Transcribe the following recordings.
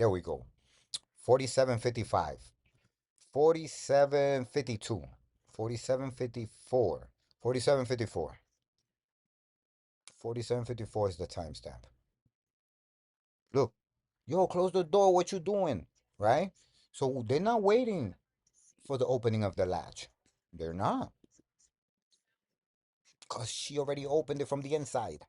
There we go. 4755. 4752. 4754. 4754. 4754 is the timestamp. Look, yo, close the door. What you doing? Right? So they're not waiting for the opening of the latch. They're not. Because she already opened it from the inside.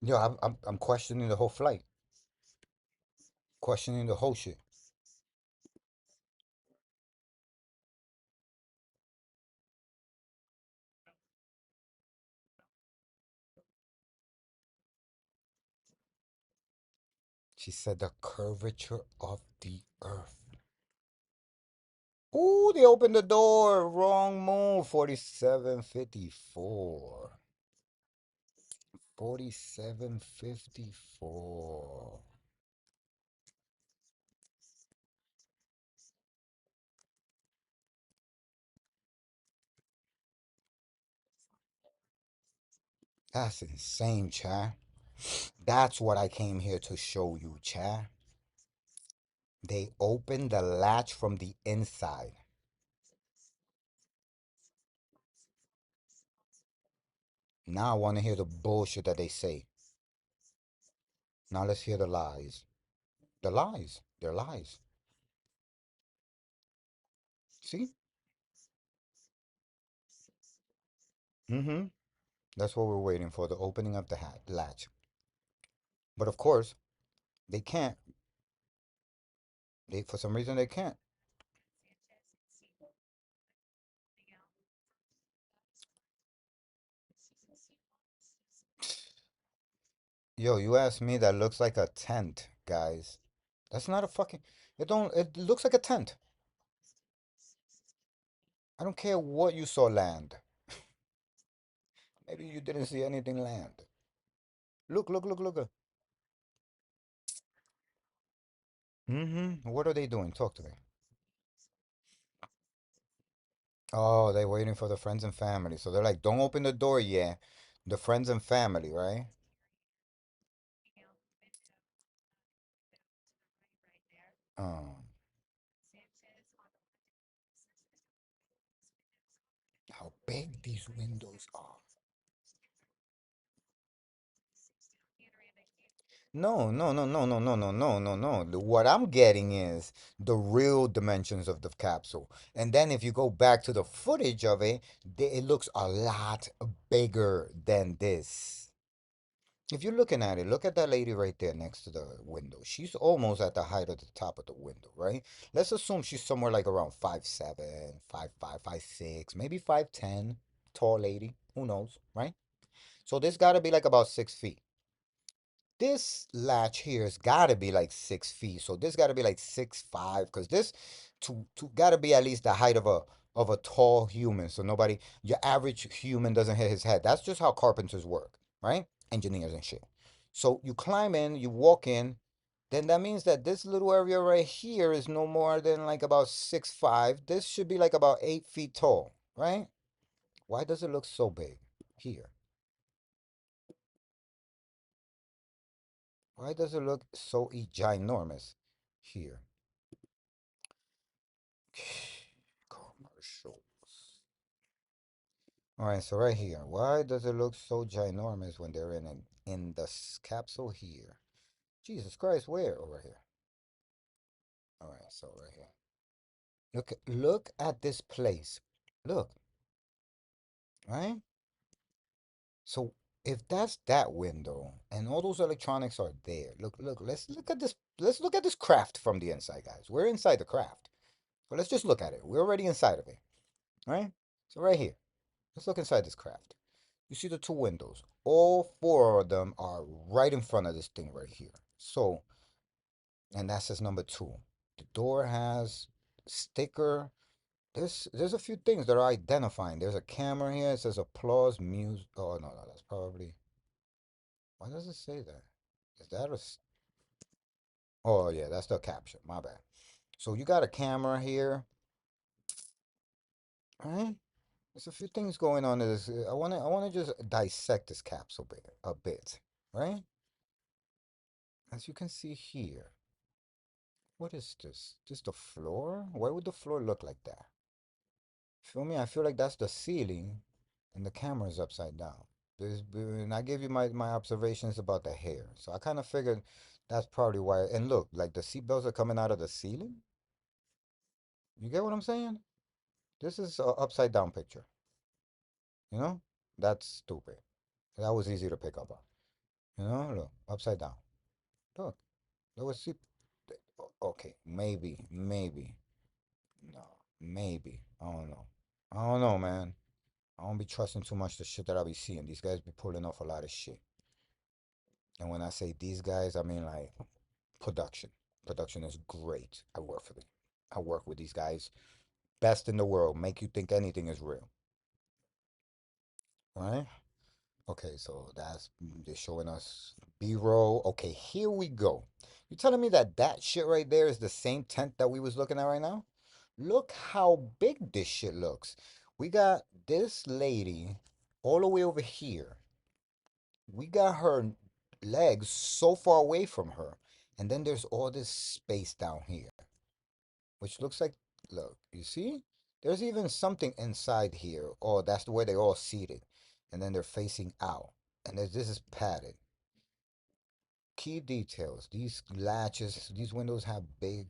Yo, I'm questioning the whole flight. Questioning the whole shit. She said the curvature of the earth. Ooh, they opened the door. Wrong move. 4754. 4754. That's insane, Chad. That's what I came here to show you, Chad. They opened the latch from the inside. Now I want to hear the bullshit that they say. Now let's hear the lies. The lies. They're lies. See? Mm-hmm. That's what we're waiting for, the opening of the latch. But of course, they can't. They, for some reason, they can't. Yo, you asked me that looks like a tent, guys. That's not a fucking. It don't. It looks like a tent. I don't care what you saw land. Maybe you didn't see anything land. Look, look, look, look. Mm-hmm. What are they doing? Talk to me. Oh, they're waiting for the friends and family. So they're like, don't open the door yet. The friends and family, right? Um, how big these windows are. No, no, no, no, no, no, no, no, no, no. What I'm getting is the real dimensions of the capsule. And then if you go back to the footage of it, it looks a lot bigger than this. If you're looking at it, look at that lady right there next to the window. She's almost at the height of the top of the window, right? Let's assume she's somewhere like around 5'7", 5'5", 5'6", maybe 5'10", tall lady. Who knows, right? So this got to be like about 6 feet. This latch here has got to be like 6 feet. So this got to be like 6'5", because this to got to be at least the height of a tall human. So nobody, your average human doesn't hit his head. That's just how carpenters work, right? Engineers and shit. So you climb in, you walk in, then that means that this little area right here is no more than like about 6'5". This should be like about 8 feet tall, right? Why does it look so big here? Why does it look so ginormous here? Commercials. All right, so right here, why does it look so ginormous when they're in the capsule here? Jesus Christ, where? Over here. All right, so right here. Look at this place. Look, right? So if that's that window and all those electronics are there, look, let's look at this. Let's look at this craft from the inside, guys. We're inside the craft. But let's just look at it. We're already inside of it, right? So right here, let's look inside this craft. You see the two windows. All four of them are right in front of this thing right here. So, and that says number two. The door has sticker. There's a few things that are identifying. There's a camera here. It says applause music. Oh no, no, that's probably. Why does it say that? Is that a? Oh yeah, that's the caption. My bad. So you got a camera here, right? There's a few things going on in this. I wanna just dissect this capsule a bit, right? As you can see here, what is this? Just the floor? Why would the floor look like that? Feel me? I feel like that's the ceiling, and the camera's upside down. And I gave you my observations about the hair, so I kind of figured that's probably why. And look, like the seatbelts are coming out of the ceiling. You get what I'm saying? This is a upside down picture. You know? That's stupid. That was easy to pick up on. You know? Look, upside down. Look, there was see. Okay, maybe. No, maybe. I don't know. I don't know, man. I don't be trusting too much the shit that I be seeing. These guys be pulling off a lot of shit. And when I say these guys, I mean like production. Production is great. I work for them. I work with these guys. Best in the world. Make you think anything is real. Right? Okay, so that's they're showing us B-roll. Okay, here we go. You telling me that that shit right there is the same tent that we was looking at right now? Look how big this shit looks. We got this lady all the way over here. We got her legs so far away from her. And then there's all this space down here, which looks like, look, you see? There's even something inside here. Oh, that's the way they're all seated. And then they're facing out. And this is padded. Key details. These latches, these windows have big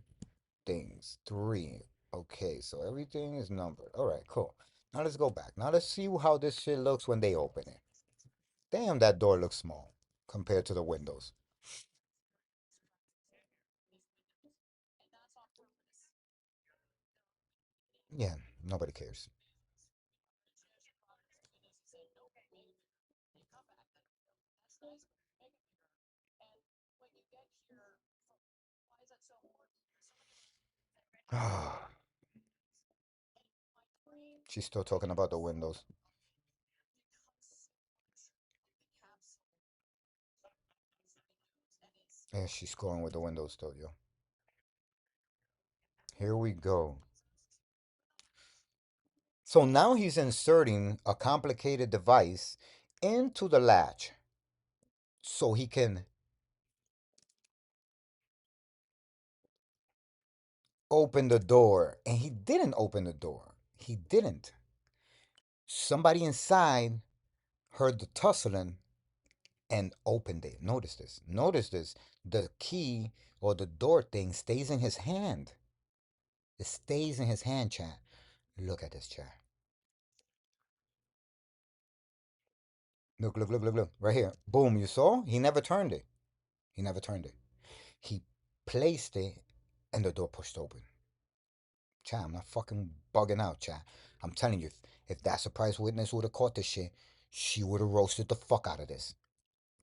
things. Three. Okay, so everything is numbered. All right, cool. Now let's go back. Now let's see how this shit looks when they open it. Damn, that door looks small compared to the windows. Yeah, nobody cares. She's still talking about the windows. Yeah, she's going with the windows still, yo. Here we go. So now he's inserting a complicated device into the latch so he can open the door. And he didn't open the door. He didn't. Somebody inside heard the tussling and opened it. Notice this. Notice this. The key or the door thing stays in his hand. It stays in his hand, chat. Look at this, chat. Look. Right here. Boom, you saw? He never turned it. He never turned it. He placed it and the door pushed open. Chat, I'm not fucking bugging out, chat. I'm telling you, if that surprise witness would have caught this shit, she would have roasted the fuck out of this.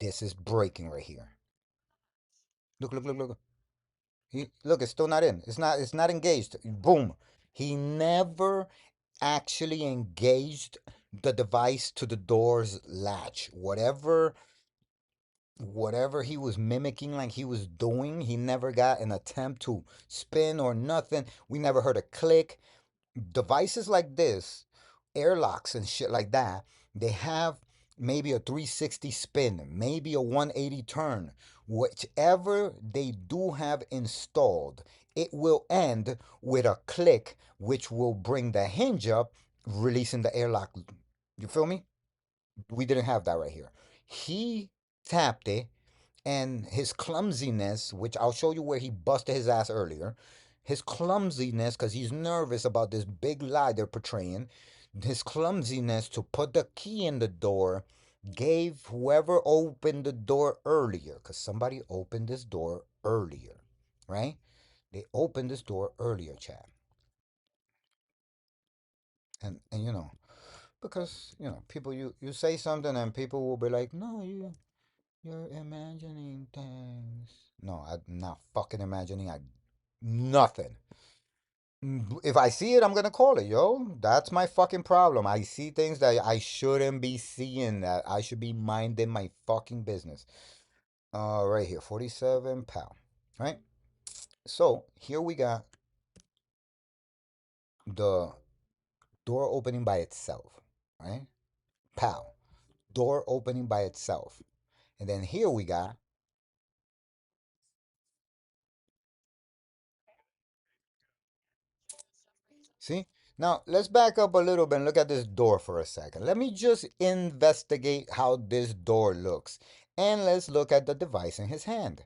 This is breaking right here. Look. Look, it's still not in. It's not engaged. Boom. He never actually engaged the device to the door's latch. Whatever he was mimicking like he was doing, he never got an attempt to spin or nothing. We never heard a click. Devices like this, airlocks and shit like that, they have maybe a 360 spin, maybe a 180 turn. Whichever they do have installed, it will end with a click, which will bring the hinge up, releasing the airlock. You feel me? We didn't have that right here. He tapped it, and his clumsiness, which I'll show you where he busted his ass earlier, his clumsiness, because he's nervous about this big lie they're portraying, his clumsiness to put the key in the door gave whoever opened the door earlier, because somebody opened this door earlier, right? They opened this door earlier, chat. And because people, you say something and people will be like, no, you're imagining things. No, I'm not fucking imagining. I Nothing. If I see it, I'm gonna call it, yo. That's my fucking problem. I see things that I shouldn't be seeing. That I should be minding my fucking business. Right here, 47 pound. Right. So here we got the door opening by itself. Right. Pow. Door opening by itself. And then here we got. See? Now, let's back up a little bit and look at this door for a second. Let me just investigate how this door looks. And let's look at the device in his hand.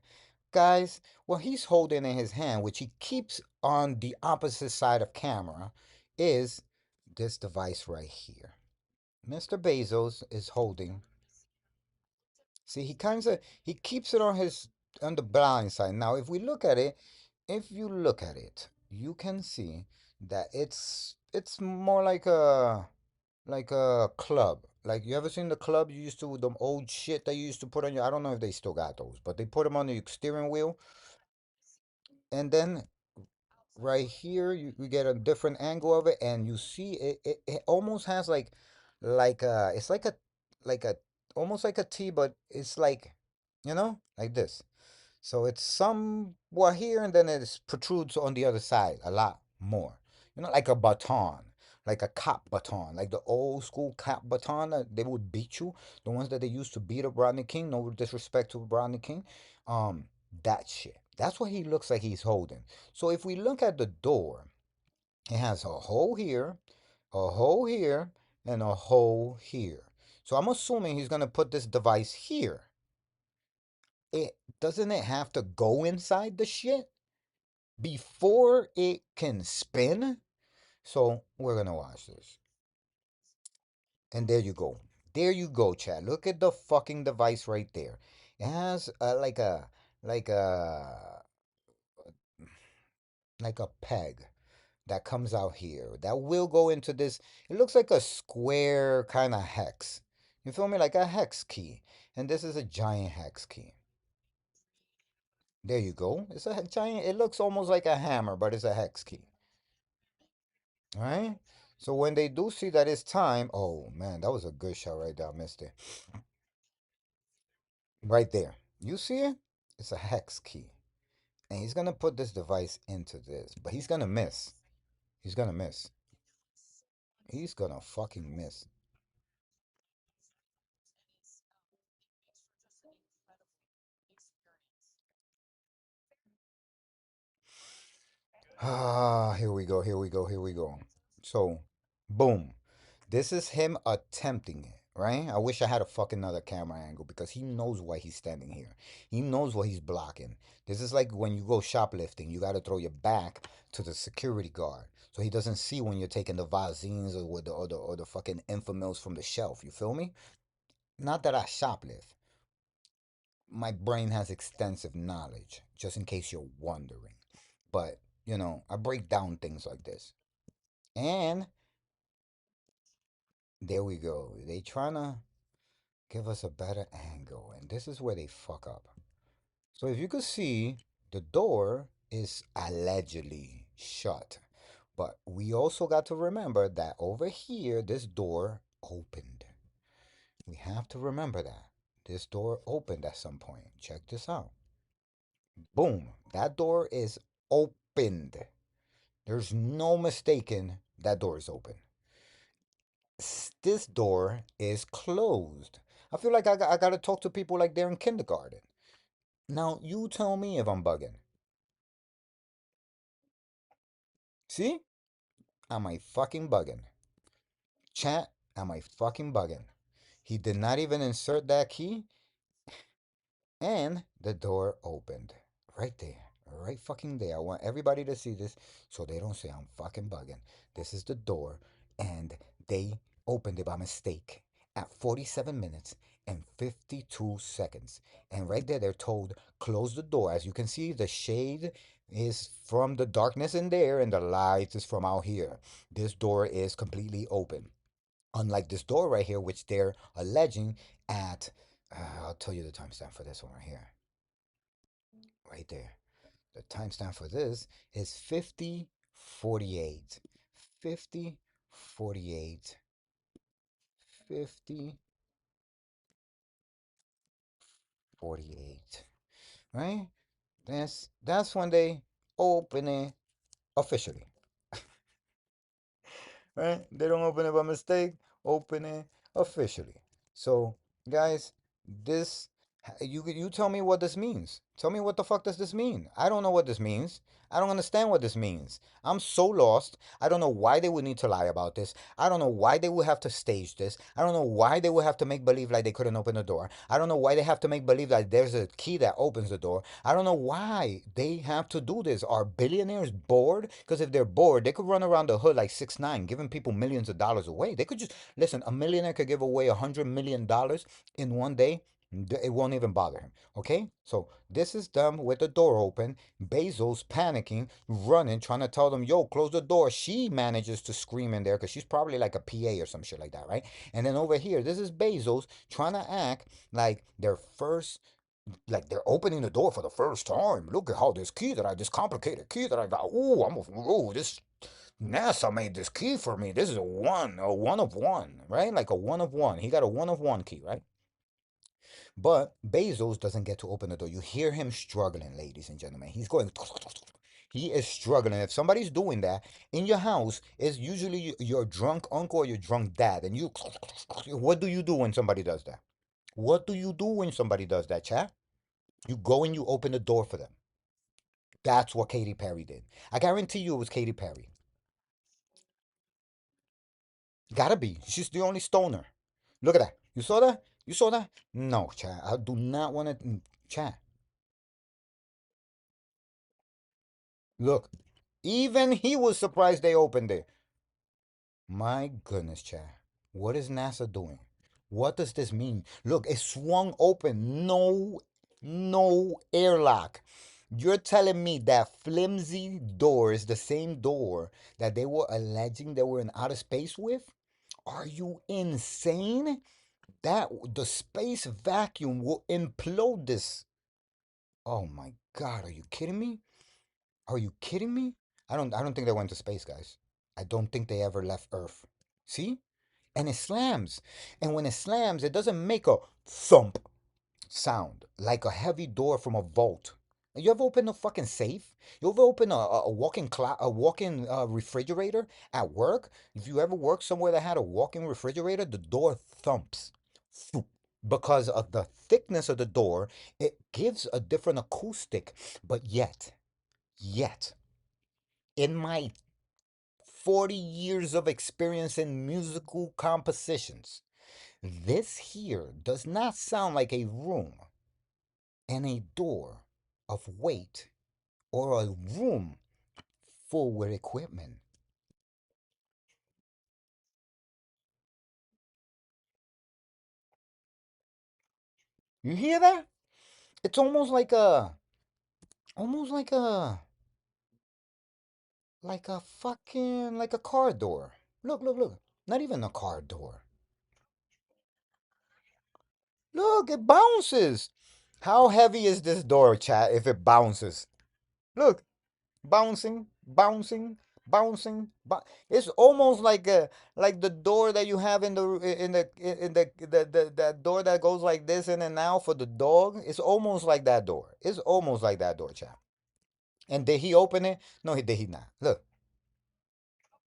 Guys, what he's holding in his hand, which he keeps on the opposite side of camera, is this device right here. Mr. Bezos is holding. See, he keeps it on the blind side. Now, if you look at it, you can see that it's more like a club. Like you ever seen the club you used to the old shit that you used to put on your I don't know if they still got those, but they put them on the steering wheel, and then right here you get a different angle of it, and you see it almost has like it's like a almost like a T, but it's like like this. So it's somewhat here, and then it protrudes on the other side a lot more. Like a baton, like a cop baton, like the old school cop baton that they would beat you, the ones that they used to beat up Rodney King. No disrespect to Rodney King. Um, that shit. That's what he looks like he's holding. So if we look at the door, it has a hole here, a hole here, and a hole here. So I'm assuming he's gonna put this device here. It doesn't it have to go inside the shit before it can spin? So we're gonna watch this. And there you go. There you go, Chad. Look at the fucking device right there. It has like a like a peg that comes out here that will go into this. It looks like a square kind of hex. You feel me? Like a hex key. And this is a giant hex key. There you go. It's a giant. It looks almost like a hammer, but it's a hex key. All right. So when they do see that it's time, oh man, that was a good shot right there. I missed it. Right there. You see it? It's a hex key. And he's gonna put this device into this, but he's gonna miss. He's gonna miss. He's gonna fucking miss. Ah, here we go, here we go, here we go. So, boom. This is him attempting it, right? I wish I had a fucking another camera angle because he knows why he's standing here. He knows what he's blocking. This is like when you go shoplifting, you got to throw your back to the security guard so he doesn't see when you're taking the Vazines or the fucking Infamils from the shelf. You feel me? Not that I shoplift. My brain has extensive knowledge, just in case you're wondering. But, I break down things like this. And there we go. They trying to give us a better angle, and this is where they fuck up. So if you could see, the door is allegedly shut. But we also got to remember that over here, this door opened. We have to remember that. This door opened at some point. Check this out. Boom. That door is opened. There's no mistaking that door is open. This door is closed. I feel like I got to talk to people like they're in kindergarten. Now, you tell me if I'm bugging. See? Am I fucking bugging? Chat, am I fucking bugging? He did not even insert that key, and the door opened. Right there. Right fucking there. I want everybody to see this so they don't say I'm fucking bugging. This is the door, and they opened it by mistake at 47 minutes and 52 seconds. And right there, they're told, close the door. As you can see, the shade is from the darkness in there, and the light is from out here. This door is completely open. Unlike this door right here, which they're alleging at, I'll tell you the timestamp for this one right here. Right there. The timestamp for this is 50:48. 50:48. 50:48. Right? That's when they open it officially. Right? They don't open it by mistake, open it officially. So, guys, this you tell me what this means. Tell me what the fuck does this mean? I don't know what this means. I don't understand what this means. I'm so lost. I don't know why they would need to lie about this. I don't know why they would have to stage this. I don't know why they would have to make believe like they couldn't open the door. I don't know why they have to make believe that there's a key that opens the door. I don't know why they have to do this. Are billionaires bored? Because if they're bored, they could run around the hood like 6ix9ine, giving people millions of dollars away. They could just listen. A millionaire could give away $100 million in one day. It won't even bother him. Okay? So this is them with the door open. Bezos panicking, running, trying to tell them, yo, close the door. She manages to scream in there because she's probably like a PA or some shit like that, right? And then over here, this is Bezos trying to act like their first, like they're opening the door for the first time. Look at how this complicated key that I got. This NASA made this key for me. This is a one of one, right? Like a one of one. He got a one of one key, right? But Bezos doesn't get to open the door. You hear him struggling, ladies and gentlemen. He's going. He is struggling. If somebody's doing that in your house, it's usually your drunk uncle or your drunk dad. And you, what do you do when somebody does that? What do you do when somebody does that, chat? You go and you open the door for them. That's what Katy Perry did. I guarantee you it was Katy Perry. Gotta be. She's the only stoner. Look at that. You saw that? You saw that? No, chat. I do not want to. Chat. Look. Even he was surprised they opened it. My goodness, chat. What is NASA doing? What does this mean? Look, it swung open. No airlock. You're telling me that flimsy door is the same door that they were alleging they were in outer space with? Are you insane? That the space vacuum will implode this. Oh my God, are you kidding me? Are you kidding me? I don't think they went to space, guys. I don't think they ever left Earth. See? And it slams. And when it slams, it doesn't make a thump sound like a heavy door from a vault. You ever open a fucking safe? You ever open a walk-in refrigerator at work? If you ever worked somewhere that had a walk-in refrigerator, the door thumps. Thump. Because of the thickness of the door, it gives a different acoustic. But yet, in my 40 years of experience in musical compositions, this here does not sound like a room and a door of weight or a room full with equipment. You hear that? It's almost like a fucking, like a car door. Look. Not even a car door. Look, it bounces. How heavy is this door, chat, if it bounces? Look, bouncing. It's almost like the door that you have in the that door that goes like this in and out for the dog. It's almost like that door. It's almost like that door, chap. And did he open it? No, he did he not. Look,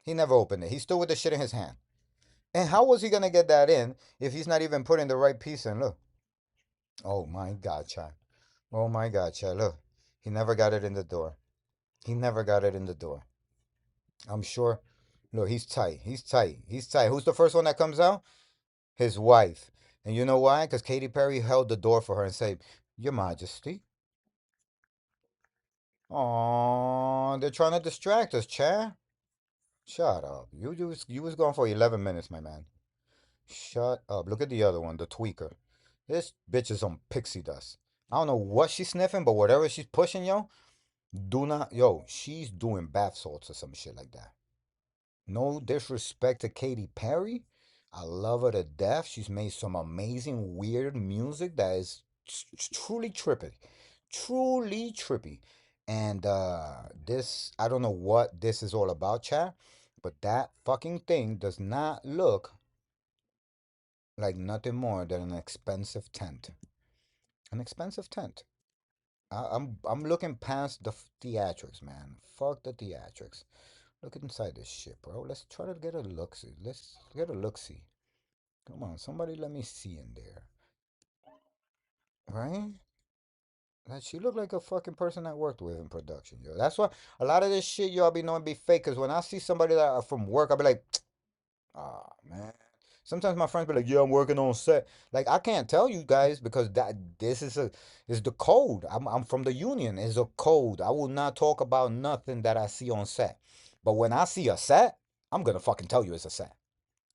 he never opened it. He's still with the shit in his hand. And how was he gonna get that in if he's not even putting the right piece in? Look. Oh my God, chap. Oh my God, chap. Look, he never got it in the door. He never got it in the door. I'm sure. Look, he's tight. He's tight. He's tight. Who's the first one that comes out? His wife. And you know why? Because Katy Perry held the door for her and said, Your Majesty. Aw, they're trying to distract us, Chad. Shut up. You was going for 11 minutes, my man. Shut up. Look at the other one, the tweaker. This bitch is on pixie dust. I don't know what she's sniffing, but whatever she's pushing, yo, she's doing bath salts or some shit like that. No disrespect to Katy Perry. I love her to death. She's made some amazing, weird music that is truly trippy. Truly trippy. And this, I don't know what this is all about, chat, but that fucking thing does not look like nothing more than an expensive tent. An expensive tent. I'm looking past the theatrics, man. Fuck the theatrics. Look inside this shit, bro. Let's try to get a look see. Let's get a look see. Come on, somebody let me see in there. Right? Like she looked like a fucking person I worked with in production, yo. That's why a lot of this shit y'all be knowing be fake. Cause when I see somebody that are from work, I'll be like, ah, man. Sometimes my friends be like, "Yeah, I'm working on set." Like I can't tell you guys because that this is the code. I'm from the union. It's a code. I will not talk about nothing that I see on set. But when I see a set, I'm gonna fucking tell you it's a set.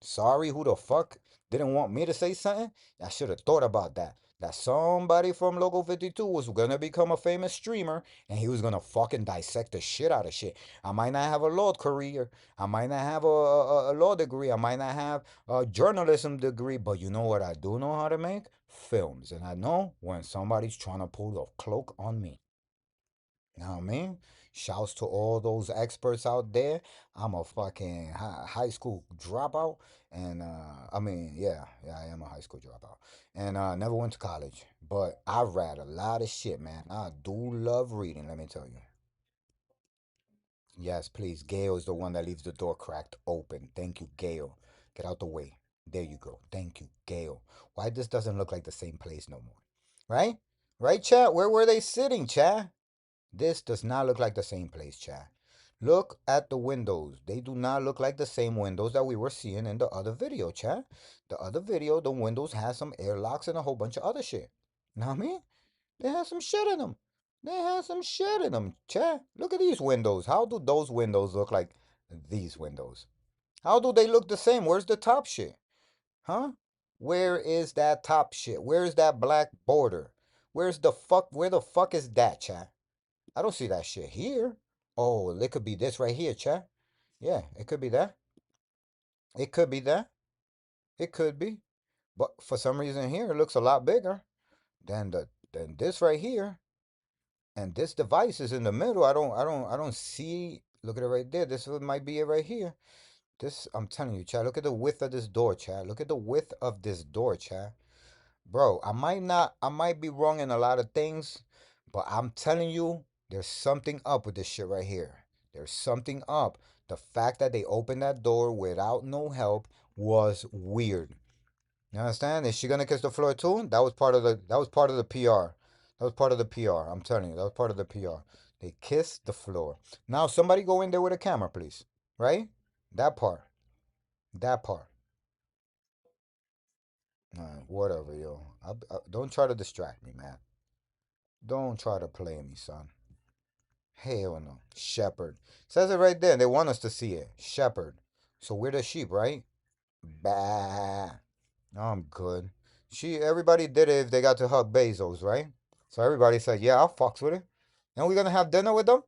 Sorry, who the fuck didn't want me to say something? I should have thought about that. That somebody from Logo 52 was gonna become a famous streamer and he was gonna fucking dissect the shit out of shit. I might not have a law career. I might not have a law degree. I might not have a journalism degree. But you know what I do know how to make? Films. And I know when somebody's trying to pull the cloak on me. You know what I mean? Shouts to all those experts out there. I'm a fucking high school dropout. And, yeah, I am a high school dropout. And never went to college. But I read a lot of shit, man. I do love reading, let me tell you. Yes, please. Gail is the one that leaves the door cracked open. Thank you, Gail. Get out the way. There you go. Thank you, Gail. Why this doesn't look like the same place no more? Right? Right, chat? Where were they sitting, chat? This does not look like the same place, chat. Look at the windows. They do not look like the same windows that we were seeing in the other video, chat. The other video, the windows had some airlocks and a whole bunch of other shit. Know what I mean? They had some shit in them. They had some shit in them, chat. Look at these windows. How do those windows look like these windows? How do they look the same? Where's the top shit? Huh? Where is that top shit? Where's that black border? Where the fuck is that, chat? I don't see that shit here. Oh, it could be this right here, chat. Yeah, it could be that. It could be that. It could be. But for some reason here it looks a lot bigger than this right here. And this device is in the middle. I don't see. Look at it right there. This might be it right here. This I'm telling you, chat. Look at the width of this door, chat. Look at the width of this door, chat. Bro, I might be wrong in a lot of things, but I'm telling you, there's something up with this shit right here. There's something up. The fact that they opened that door without no help was weird. You understand? Is she gonna kiss the floor too? That was part of the PR. That was part of the PR. I'm telling you, that was part of the PR. They kissed the floor. Now somebody go in there with a camera, please. Right? That part. That part. Whatever, yo. Don't try to distract me, man. Don't try to play me, son. Hell no. Shepherd. Says it right there. They want us to see it. Shepherd. So we're the sheep, right? Bah. I'm good. Everybody did it if they got to hug Bezos, right? So everybody said, yeah, I'll fucks with it. And we're gonna have dinner with them?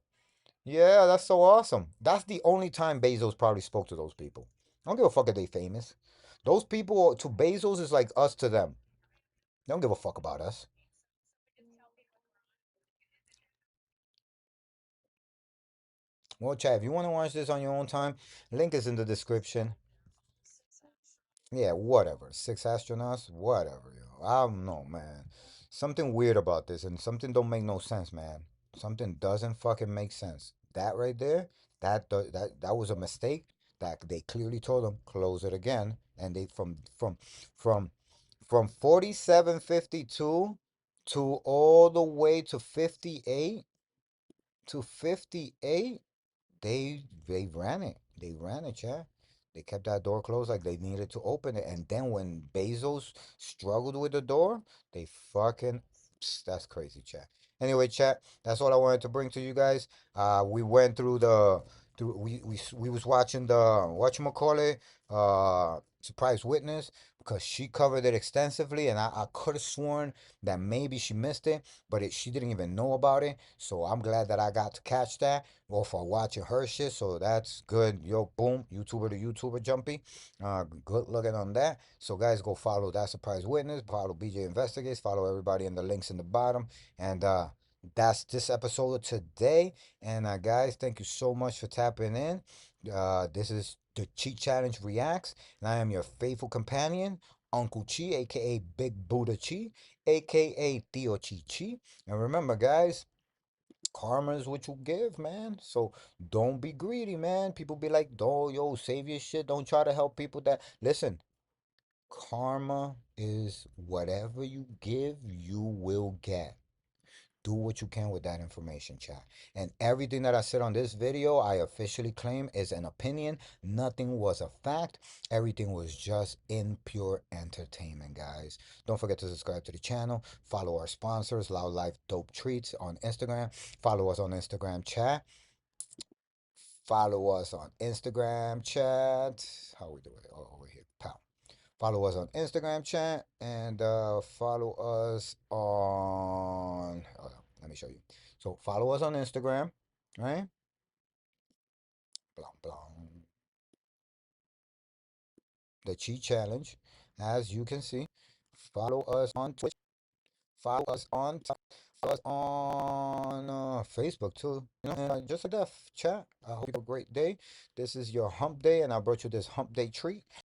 Yeah, that's so awesome. That's the only time Bezos probably spoke to those people. I don't give a fuck if they famous. Those people to Bezos is like us to them. They don't give a fuck about us. Well, chat, if you want to watch this on your own time, link is in the description. Yeah, whatever. Six astronauts, whatever, yo. I don't know, man. Something weird about this, and something don't make no sense, man. Something doesn't fucking make sense. That right there, that was a mistake. That they clearly told them close it again, and they from from 4752 to all the way to 58 they ran it. They ran it, chat. They kept that door closed like they needed to open it. And then when Bezos struggled with the door, they fucking that's crazy, chat. Anyway, chat, that's all I wanted to bring to you guys. We went through the through we was watching the whatchamacallit, surprise witness because she covered it extensively and I could have sworn that maybe she missed it, but she didn't even know about it. So I'm glad that I got to catch that or for watching her shit. So that's good. Yo, boom, YouTuber to YouTuber jumpy. Good looking on that. So guys, go follow that surprise witness. Follow BJ Investigates. Follow everybody in the links in the bottom. And That's this episode of today. And guys, thank you so much for tapping in. This is the Cheat Challenge Reacts, and I am your faithful companion, Uncle Chi, aka Big Buddha Chi, aka Theo Chi Chi. And remember, guys, karma is what you give, man. So don't be greedy, man. People be like, "Oh, yo, save your shit. Don't try to help people that." Listen, karma is whatever you give, you will get. Do what you can with that information, chat. And everything that I said on this video, I officially claim is an opinion. Nothing was a fact. Everything was just in pure entertainment, guys. Don't forget to subscribe to the channel. Follow our sponsors, Loud Life Dope Treats on Instagram. Follow us on Instagram, chat. Follow us on Instagram, chat. How we do it? Oh, over here, pal. Follow us on Instagram, chat, and follow us on. Hold on, let me show you. So follow us on Instagram, right? Blah, blah. The Cheat Challenge, as you can see. Follow us on Twitch. Follow us on Facebook too. And just like that, chat. I hope you have a great day. This is your hump day, and I brought you this hump day treat.